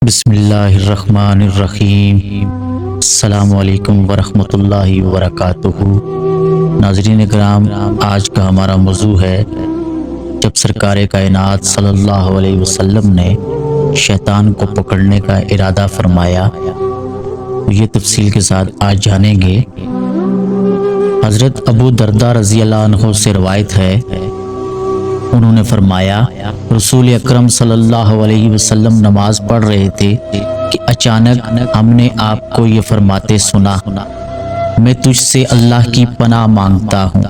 بسم اللہ الرحمن الرحیم۔ السلام علیکم ورحمۃ اللہ وبرکاتہ۔ ناظرین کرام، آج کا ہمارا موضوع ہے جب سرکار کائنات صلی اللہ علیہ وسلم نے شیطان کو پکڑنے کا ارادہ فرمایا، تو یہ تفصیل کے ساتھ آج جانیں گے۔ حضرت ابو درداء رضی اللہ عنہ سے روایت ہے، انہوں نے فرمایا رسول اکرم صلی اللہ علیہ وسلم نماز پڑھ رہے تھے کہ اچانک ہم نے آپ کو یہ فرماتے سنا، میں تجھ سے اللہ کی پناہ مانگتا ہوں۔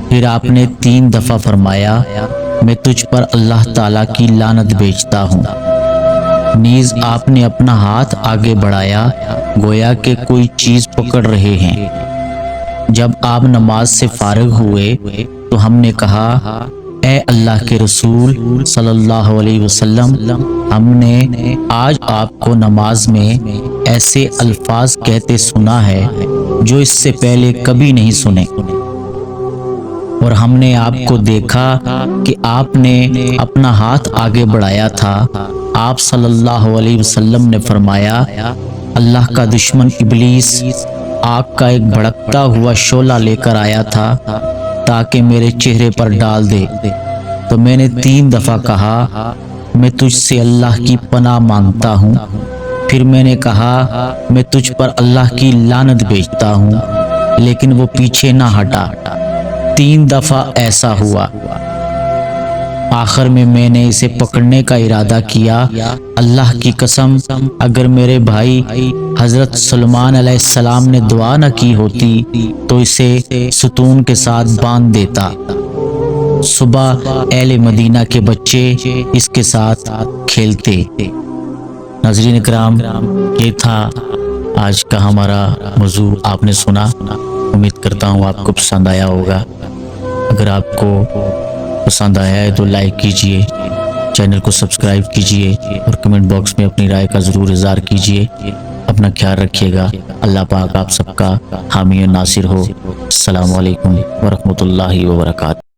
پھر آپ نے 3 دفعہ فرمایا، میں تجھ پر اللہ تعالیٰ کی لعنت بھیجتا ہوں۔ نیز آپ نے اپنا ہاتھ آگے بڑھایا گویا کہ کوئی چیز پکڑ رہے ہیں۔ جب آپ نماز سے فارغ ہوئے تو ہم نے کہا، اے اللہ کے رسول صلی اللہ علیہ وسلم، ہم نے آج آپ کو نماز میں ایسے الفاظ کہتے سنا ہے جو اس سے پہلے کبھی نہیں سنے، اور ہم نے آپ کو دیکھا کہ آپ نے اپنا ہاتھ آگے بڑھایا تھا۔ آپ صلی اللہ علیہ وسلم نے فرمایا، اللہ کا دشمن ابلیس آگ کا ایک بھڑکتا ہوا شعلہ لے کر آیا تھا تاکہ میرے چہرے پر ڈال دے، تو میں نے 3 دفعہ کہا، میں تجھ سے اللہ کی پناہ مانگتا ہوں۔ پھر میں نے کہا، میں تجھ پر اللہ کی لعنت بھیجتا ہوں، لیکن وہ پیچھے نہ ہٹا۔ 3 دفعہ ایسا ہوا۔ آخر میں نے اسے پکڑنے کا ارادہ کیا۔ اللہ کی قسم، اگر میرے بھائی حضرت سلیمان علیہ السلام نے دعا نہ کی ہوتی تو اسے ستون کے ساتھ باندھ دیتا۔ صبح اہل مدینہ کے بچے اس کے ساتھ کھیلتے۔ ناظرین کرام، یہ تھا آج کا ہمارا موضوع۔ آپ نے سنا، امید کرتا ہوں آپ کو پسند آیا ہوگا۔ اگر آپ کو پسند آیا ہے تو لائک کیجئے، چینل کو سبسکرائب کیجئے اور کمنٹ باکس میں اپنی رائے کا ضرور اظہار کیجئے۔ اپنا خیال رکھیے گا۔ اللہ پاک آپ سب کا حامی و ناصر ہو۔ السلام علیکم ورحمۃ اللہ وبرکاتہ۔